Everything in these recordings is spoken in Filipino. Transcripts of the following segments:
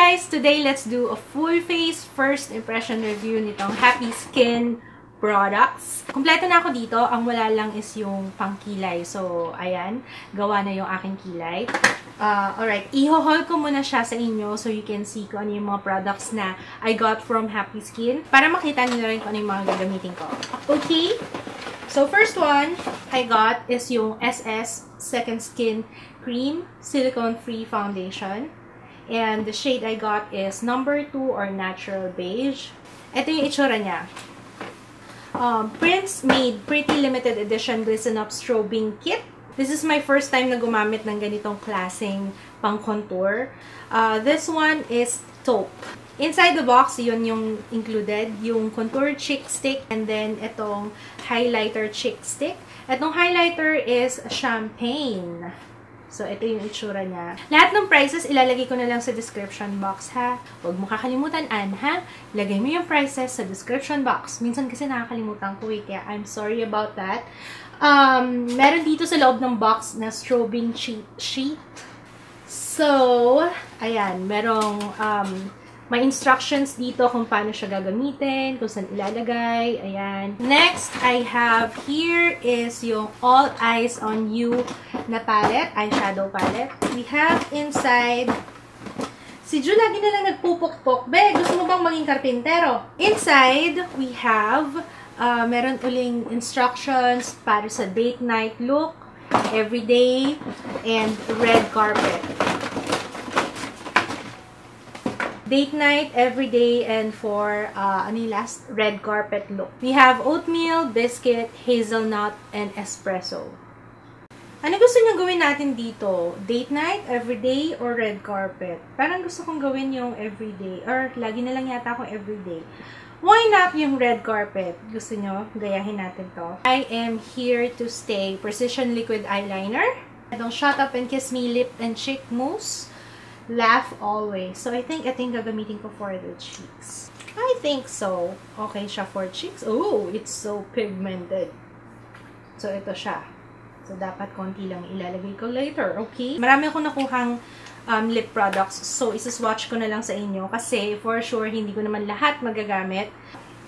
guys! Today, let's do a full face first impression review nitong Happy Skin products. Kompleto na ako dito. Ang wala lang is yung pangkilay. So, ayan. Gawa na yung aking kilay. Alright. Iho-haul ko muna siya sa inyo so you can see kung ano yung mga products na I got from Happy Skin. Para makita niyo na rin kung ano yung mga gagamitin ko. Okay? So, first one I got is yung SS Second Skin Cream Silicone-Free Foundation. And the shade I got is number 2 or Natural Beige. Ito yung itsura niya. Prince made Pretty Limited Edition Glisten Up Strobing Kit. This is my first time na gumamit ng ganitong klaseng pang-contour. This one is taupe. Inside the box, yun yung included. Yung contour cheek stick and then itong highlighter cheek stick. Itong highlighter is champagne. So, ito yung itsura niya. Lahat ng prices, ilalagay ko na lang sa description box, ha? Huwag mo kakalimutan, Ann, ha? Lagay mo yung prices sa description box. Minsan kasi nakakalimutan ko, eh, kaya I'm sorry about that. Meron dito sa loob ng box na strobing sheet. So, ayan, merong, may instructions dito kung paano siya gagamitin, kung saan ilalagay. Ayan. Next, I have here is yung All Eyes on You na palette, eyeshadow palette. We have inside, si Ju lagi na lang nagpupukpok. Be, gusto mo bang maging karpintero? Inside, we have, meron uling instructions para sa date night look, everyday, and red carpet. Date night, everyday, and for, ano yung last? Red carpet look. We have oatmeal, biscuit, hazelnut, and espresso. Ano gusto niyo gawin natin dito? Date night, everyday, or red carpet? Parang gusto kong gawin yung everyday. Or, lagi na lang yata akong everyday. Why not yung red carpet? Gusto niyo? Gayahin natin to. I am here to stay. Precision liquid eyeliner. Itong Shut Up and Kiss Me lip and cheek mousse. Laugh always. So, I think ito yung gagamitin ko for the cheeks. I think so. Okay siya for cheeks. Oh, it's so pigmented. So, ito siya. So, dapat konti lang ilalagay ko later. Okay? Marami akong nakuhang lip products. So, isaswatch ko na lang sa inyo. Kasi, for sure, hindi ko naman lahat magagamit.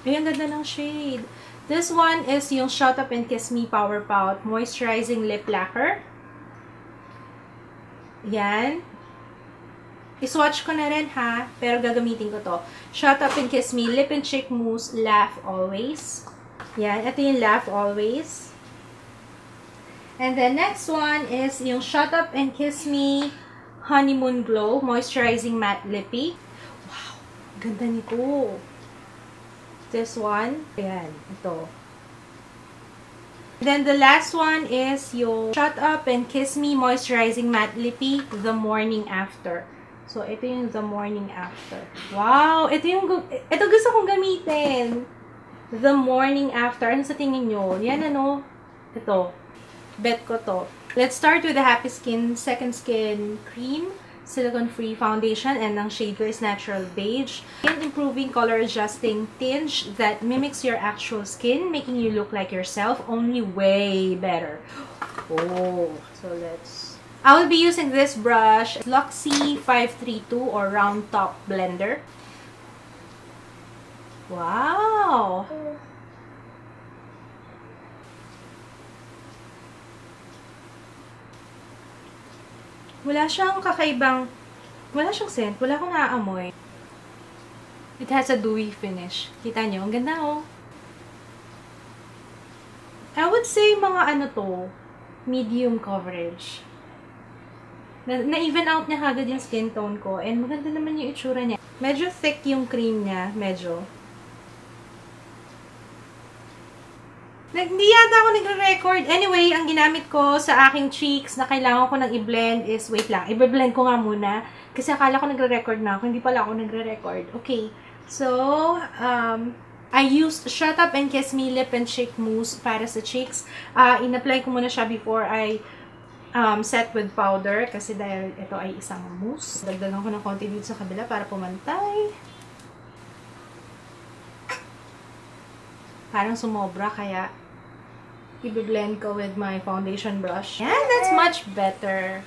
Ay, ang ganda ng shade. This one is yung Shut Up and Kiss Me Power Pout Moisturizing Lip Lacquer. Yan. I-swatch ko na rin, ha? Pero gagamitin ko to. Shut Up and Kiss Me Lip and Cheek Mousse Laugh Always. Yan. Ito yung Laugh Always. And the next one is yung Shut Up and Kiss Me Honeymoon Glow Moisturizing Matte Lippy. Wow! Ganda nito. This one. Ayan. Ito. Then the last one is yung Shut Up and Kiss Me Moisturizing Matte Lippy The Morning After. So, ito yung The Morning After. Wow! Ito gusto kong gamitin. The Morning After. Ano sa tingin nyo? Yan ano? Ito. Bet ko to. Let's start with the Happy Skin Second Skin Cream Silicone-Free Foundation. And ang shade ko is Natural Beige. An improving color adjusting tinge that mimics your actual skin, making you look like yourself, only way better. Oh! So, I will be using this brush, Luxie 532 or Round Top Blender. Wow! Wala siyang kakaibang, wala siyang scent, wala akong naaamoy. It has a dewy finish. Kita nyo? Ang ganda, oh. I would say mga ano to, medium coverage. Na-even out niya kagad yung skin tone ko. And maganda naman yung itsura niya. Medyo thick yung cream niya. Medyo. Hindi yata ako nagre-record. Anyway, ang ginamit ko sa aking cheeks na kailangan ko nang i-blend is, wait lang, i-blend ko nga muna. Kasi akala ko nagre-record na ako. Hindi pala ako nagre-record. Okay. So, I used Shut Up and Kiss Me Lip and Cheek Mousse para sa cheeks. In-apply ko muna siya before I set with powder kasi dahil ito ay isang mousse. Dagdagan ko ng konti dito sa kabila para pumantay. Parang sumobra kaya i-blend ko with my foundation brush. Yeah, that's much better.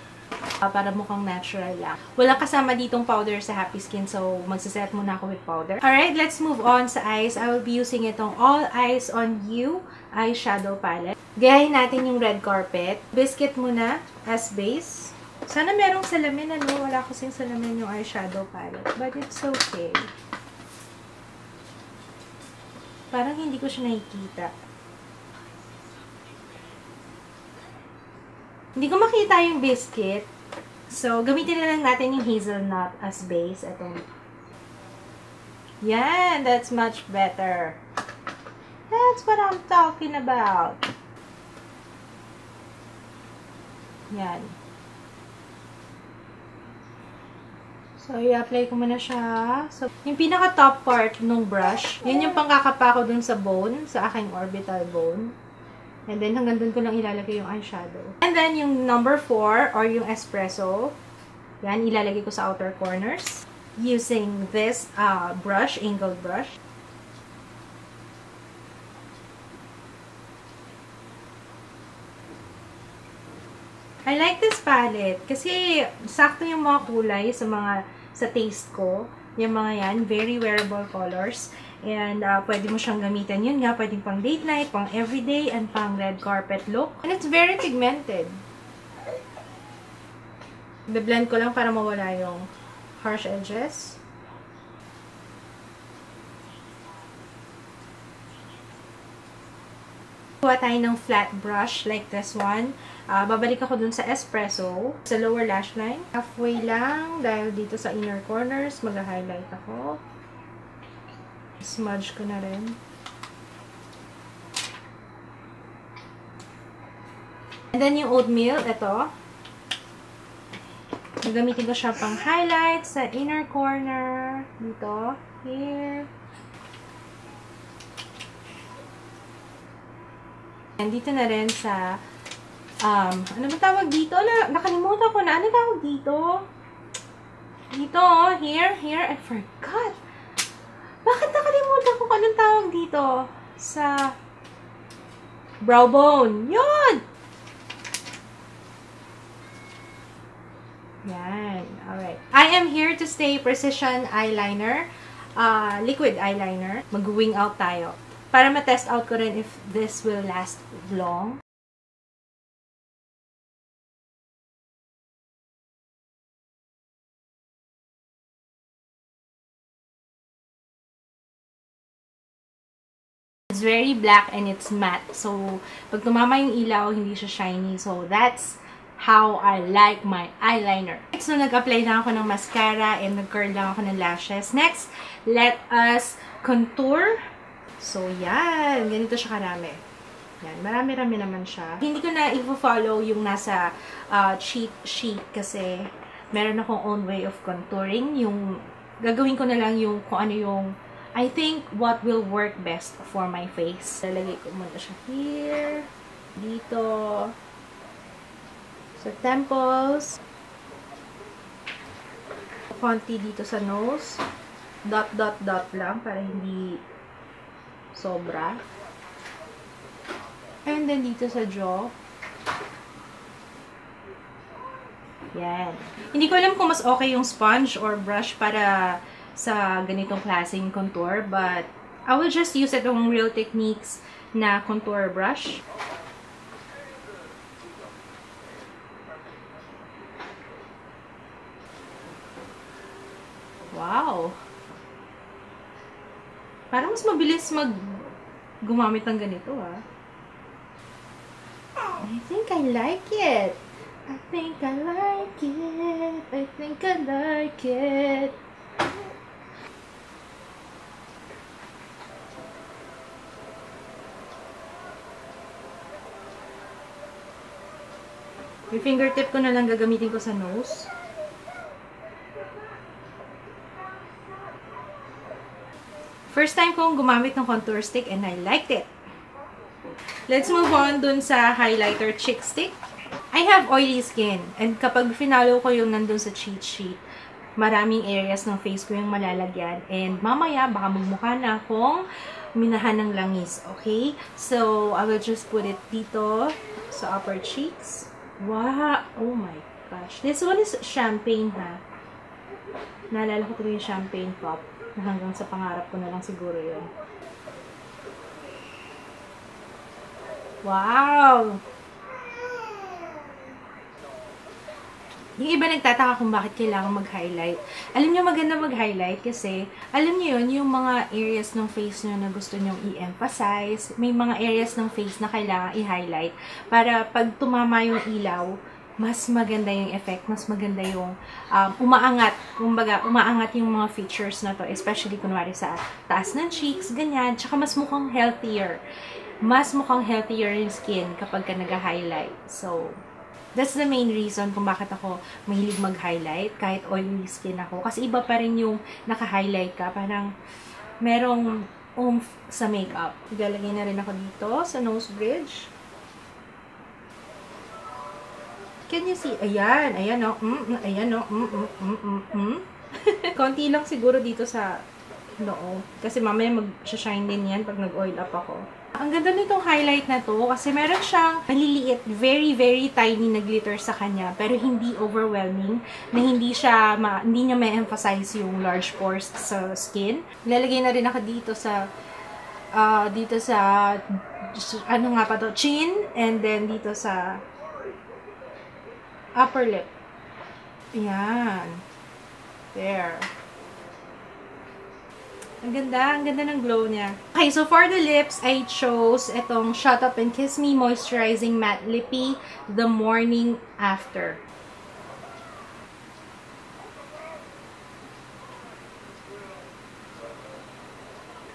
Para mukhang natural lang. Walang kasama ditong powder sa Happy Skin, so magsaset muna ako with powder. Alright, let's move on sa eyes. I will be using itong All Eyes on You eyeshadow palette. Gayahin natin yung red carpet. Biscuit muna as base. Sana merong salamin, ano? Wala kasing salamin yung eyeshadow palette. But it's okay. Parang hindi ko siya nakikita. Hindi ko makita yung biscuit. So, gamitin na lang natin yung hazelnut as base. Itong. Yan! That's much better. That's what I'm talking about. Yan. So, i-apply ko muna siya. So, yung pinaka-top part ng brush, yun yung pangkakapa ko dun sa bone, sa aking orbital bone. And then, hanggang dun ko lang ilalagay yung eyeshadow. And then, yung number 4, or yung espresso, yan, ilalagay ko sa outer corners. Using this brush, angled brush. I like this palette kasi sakto yung mga kulay sa taste ko. Yung mga yan, very wearable colors. And pwede mo siyang gamitin. Yun nga, pwedeng pang date night, pang everyday, and pang red carpet look. And it's very pigmented. Be-blend ko lang para mawala yung harsh edges. Kuha tayo ng flat brush like this one. Babalik ako dun sa espresso, sa lower lash line. Halfway lang, dahil dito sa inner corners, mag-highlight ako. Smudge ko na rin. And then yung oatmeal, ito. Gagamitin ko siya pang highlight sa inner corner. Dito. Here. And dito na rin sa ano ba tawag dito? Nakalimutan ko na. Ano tawag dito? Dito, here. I forgot. Bakit nakalimutan ko kung anong tawag dito? Sa brow bone. Yun! Yan. Alright. I am here to stay precision eyeliner. Liquid eyeliner. Mag-wing out tayo. Para ma-test out ko rin if this will last long. It's very black and it's matte. So, pag tumama yung ilaw, hindi siya shiny. So, that's how I like my eyeliner. So, nag-apply lang ako ng mascara and nag-curl lang ako ng lashes. Next, let us contour. So, yan. Ganito siya karami. Yan. Marami-rami naman siya. Hindi ko na i-follow yung nasa cheat sheet kasi meron akong own way of contouring. Yung gagawin ko na lang yung kung ano yung I think what will work best for my face. Lalagay ko muna siya here, dito, sa temples, konti dito sa nose, dot lang para hindi sobra. And then dito sa jaw. Yan. Hindi ko alam kung mas okay yung sponge or brush para sa ganitong klaseng contour, but I will just use itong Real Techniques na contour brush. Wow! Parang mas mabilis gumamit ng ganito, ah. I think I like it. I think I like it. I think I like it. Yung fingertip ko na lang gagamitin ko sa nose. First time kong gumamit ng contour stick and I liked it. Let's move on dun sa highlighter Chick Stick. I have oily skin and kapag finalo ko yung nandun sa cheat sheet, maraming areas ng face ko yung malalagyan. And mamaya, baka magmukha na akong minahan ng langis. Okay? So, I will just put it dito sa upper cheeks. Wow! Oh my patch. This one is champagne, ha? Naalala ko tuloy yung champagne pop. Na hanggang sa pangarap ko na lang siguro yun. Wow! Yung iba nagtataka kung bakit kailangan mag-highlight. Alam niyo maganda mag-highlight kasi, alam niyo yun, yung mga areas ng face niyo na gusto niyong i-emphasize, may mga areas ng face na kailangan i-highlight para pag tumama yung ilaw, mas maganda yung effect, mas maganda yung umaangat, kumbaga, umaangat yung mga features na to, especially kunwari sa taas ng cheeks, ganyan, tsaka mas mukhang healthier. Mas mukhang healthier yung skin kapag ka nag-highlight. So, that's the main reason kung bakit ako mahilig mag-highlight, kahit oily skin ako. Kasi iba pa rin yung naka-highlight ka, parang merong oomph sa makeup. Ilalagay na rin ako dito sa nose bridge. Can you see? Ayan, ayan o. Ayan o. Konti lang siguro dito sa noo. Kasi mamaya mag-shine din yan pag nag-oil up ako. Ang ganda nitong highlight na to kasi meron siyang maliliit, very, very tiny na glitter sa kanya pero hindi overwhelming, na hindi niya ma-emphasize yung large pores sa skin. Lalagay na rin ako dito sa ano nga pa to, chin, and then dito sa upper lip. Ayan. There. Ang ganda ng glow niya. Okay, so for the lips, I chose itong Shut Up and Kiss Me Moisturizing Matte Lippy the morning after.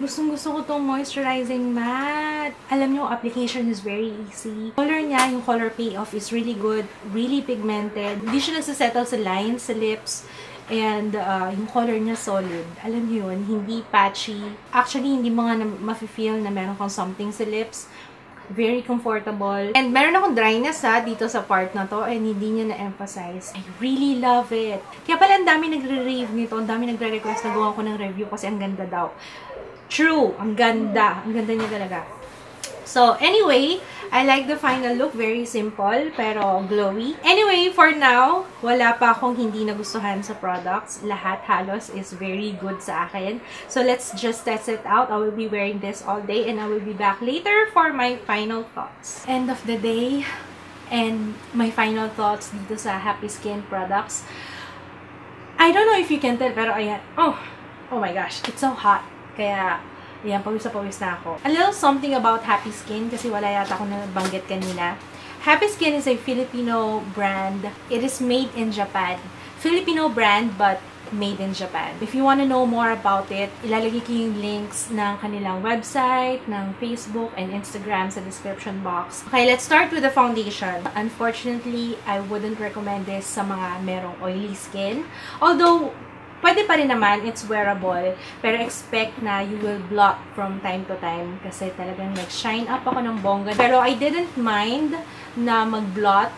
Gustong-gusto ko tong moisturizing matte. Alam nyo, application is very easy. Color niya, yung color payoff is really good, really pigmented. Hindi siya nagsasettle sa lines, sa lips. And yung color niya solid. Alam niyo yun, hindi patchy. Actually, hindi mo nga ma-feel na meron kang something sa lips. Very comfortable. And meron akong dryness dito sa part na to and hindi niya na-emphasize. I really love it. Kaya pala ang dami nagre-rave nito. Ang dami nagre-request na gawa ko ng review kasi ang ganda daw. True! Ang ganda. Ang ganda niya talaga. So, anyway, I like the final look. Very simple, pero glowy. Anyway, for now, wala pa akong hindi nagustuhan sa products. Lahat halos is very good sa akin. So, let's just test it out. I will be wearing this all day and I will be back later for my final thoughts. End of the day, and my final thoughts dito sa Happy Skin products. I don't know if you can tell, pero ayan. Oh my gosh, it's so hot. Kaya, ayan, pawis na ako. A little something about Happy Skin kasi wala yata ako nabanggit kanina. Happy Skin is a Filipino brand. It is made in Japan. Filipino brand but made in Japan. If you want to know more about it, ilalagay ko yung links ng kanilang website, ng Facebook and Instagram sa description box. Okay, let's start with the foundation. Unfortunately, I wouldn't recommend this sa mga merong oily skin. Although, pwede pa rin naman, it's wearable. Pero expect na you will blot from time to time kasi talagang nag-shine up ako ng bongga. Pero I didn't mind na mag-blot.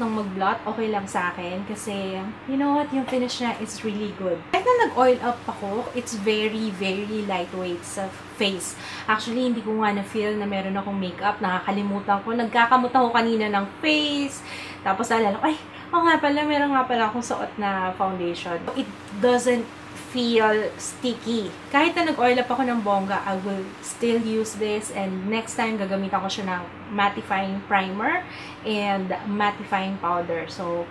Okay lang sa akin kasi, you know what, yung finish niya is really good. Kahit na nag-oil up ako, it's very, very lightweight sa face. Actually, hindi ko nga na-feel na meron akong makeup. Nakakalimutan ko. Nagkakamot ako kanina ng face. Tapos alala ko, ay, meron nga pala akong suot na foundation. It doesn't feel sticky. Kahit na nag-oil up ako ng bongga, I will still use this and next time gagamitan ko siya ng mattifying primer and mattifying powder. So,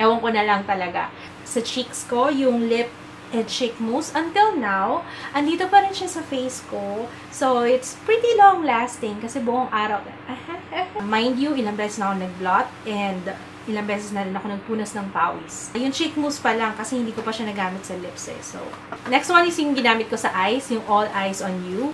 ewan ko na lang talaga. Sa cheeks ko, yung lip and cheek mousse, until now, andito pa rin siya sa face ko. So, it's pretty long lasting kasi buong araw. Mind you, ilang beses na ako nag-blot and ilang beses na rin ako nagpunas ng pawis. Yung cheek mousse pa lang kasi hindi ko pa siya nagamit sa lips eh. So, next one is yung ginamit ko sa eyes, yung All Eyes on You.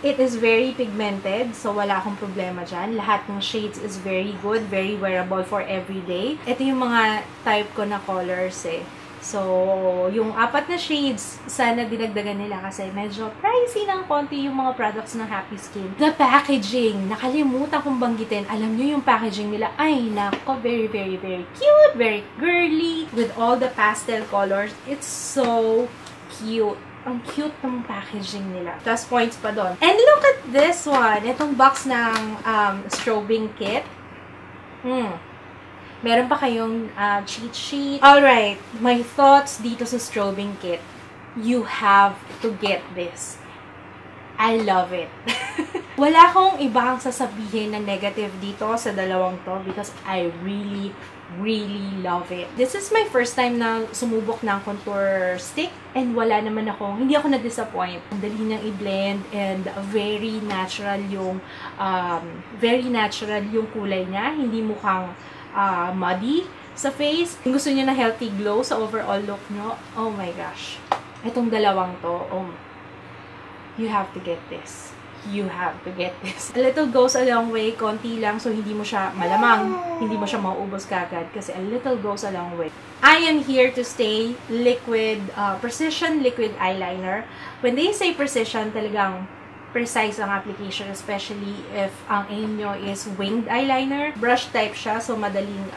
It is very pigmented, so wala akong problema dyan. Lahat ng shades is very good, very wearable for everyday. Ito yung mga type ko na colors eh. So, yung 4 na shades, sana dinagdagan nila kasi medyo pricey ng konti yung mga products ng Happy Skin. The packaging, nakalimutan kong banggitin. Alam nyo yung packaging nila, ay nako, very, very, very cute, very girly, with all the pastel colors. It's so cute. Ang cute ng packaging nila. Plus points pa doon. And look at this one. Itong box ng strobing kit. Meron pa kayong cheat sheet. Alright, my thoughts dito sa strobing kit. You have to get this. I love it. Wala akong ibang sasabihin na negative dito sa dalawang to because I really love it. This is my first time na sumubok ng contour stick and wala naman hindi ako na-disappoint. Ang dali niyang i-blend and very natural yung kulay niya. Hindi mukhang muddy sa face. Kung gusto niyo na healthy glow sa overall look nyo, oh my gosh. Itong dalawang to, you have to get this. You have to get this. A little goes a long way, konti lang, so hindi mo siya malamang, hindi mo siya mauubos kagad kasi a little goes a long way. I am here to stay liquid, precision liquid eyeliner. When they say precision, talagang precise ang application, especially if ang aim nyo is winged eyeliner. Brush type siya, so madaling,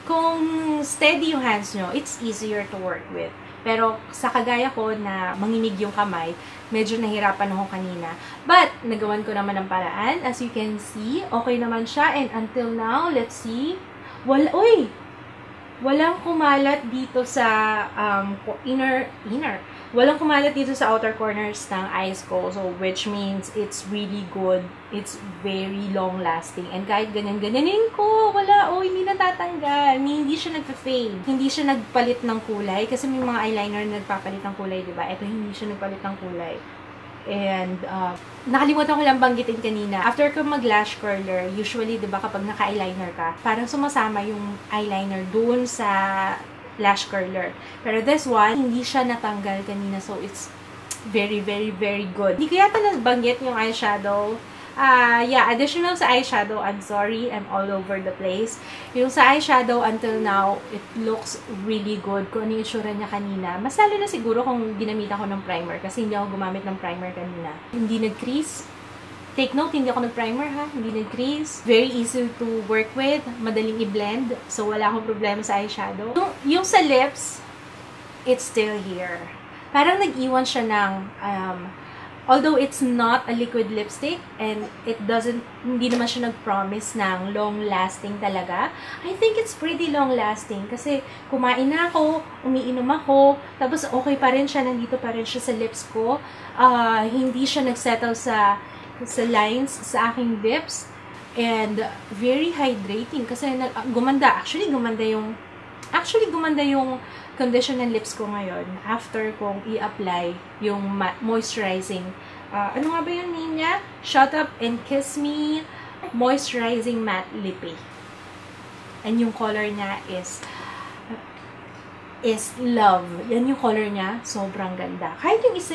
kung steady yung hands nyo, it's easier to work with. Pero sa kagaya ko na manginig yung kamay, medyo nahirapan ako kanina. But, nagawan ko naman ng paraan. As you can see, okay naman siya. And until now, let's see. Walang kumalat dito sa walang kumalat dito sa outer corners ng eyes ko. So, which means it's really good. It's very long-lasting. And kahit ganyan-ganyanin ko, hindi natatanggal. Hindi siya nagpa-fade. Hindi siya nagpalit ng kulay. Kasi may mga eyeliner na nagpapalit ng kulay, diba? Ito, hindi siya nagpalit ng kulay. And, nakalimutan ko lang banggitin kanina. After ko mag-lash curler, usually, diba, kapag naka-eyeliner ka, parang sumasama yung eyeliner dun sa lash curler. Pero this one, hindi siya natanggal kanina. So, it's very good. Hindi ko yata nabanggit yung eyeshadow. Yeah, additional sa eyeshadow, I'm sorry, I'm all over the place. Yung sa eyeshadow, until now, it looks really good. Kung ano yung itsura niya kanina. Mas lalo na siguro kung ginamit ako ng primer kasi hindi ako gumamit ng primer kanina. Hindi nag-crease. Take note, hindi ako nag-primer ha. Hindi nag-crease. Very easy to work with. Madaling i-blend. So, wala akong problema sa eyeshadow. Yung sa lips, it's still here. Parang nag-iwan siya ng, although it's not a liquid lipstick and hindi naman siya nag-promise ng long-lasting talaga. I think it's pretty long-lasting kasi kumain na ako, umiinom ako, tapos okay pa rin siya, nandito pa rin siya sa lips ko. Hindi siya nagsettle sa lines sa aking lips and very hydrating kasi gumanda yung condition ng lips ko ngayon after kong i-apply yung moisturizing ano nga ba yung name niya? Shut Up and Kiss Me Moisturizing Matte Lippy, and yung color niya is Love. Yan yung color niya. Sobrang ganda. Kahit yung isa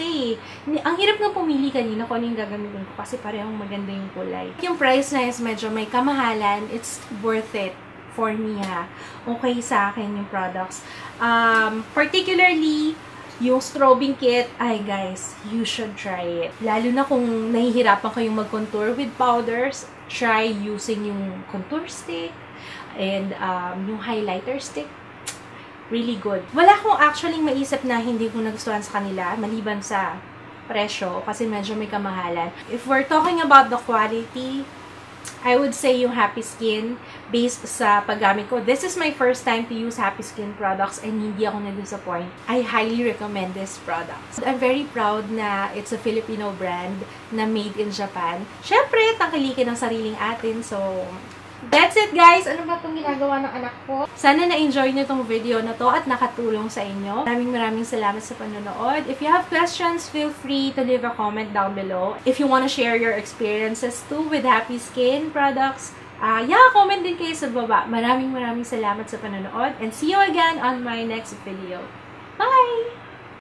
ang hirap nga pumili kanina kung ano yung gagamitin ko kasi parehong maganda yung kulay. Yung price na is medyo may kamahalan. It's worth it for me ha. Okay sa akin yung products. Particularly, yung strobing kit, guys, you should try it. Lalo na kung nahihirapan kayong mag-contour with powders, try using yung contour stick and yung highlighter stick. Really good. Wala akong actually maisip na hindi ko nagustuhan sa kanila, maliban sa presyo, kasi medyo may kamahalan. If we're talking about the quality, I would say yung Happy Skin, based sa paggamit ko. This is my first time to use Happy Skin products and hindi ako na-disappoint. I highly recommend this product. I'm very proud na it's a Filipino brand na made in Japan. Syempre, tangkilikin ng sariling atin, so that's it guys! Ano ba itong ginagawa ng anak ko? Sana na-enjoy nyo itong video na to at nakatulong sa inyo. Maraming salamat sa panonood. If you have questions, feel free to leave a comment down below. If you want to share your experiences too with Happy Skin products, comment din kayo sa baba. Maraming salamat sa panonood and see you again on my next video. Bye!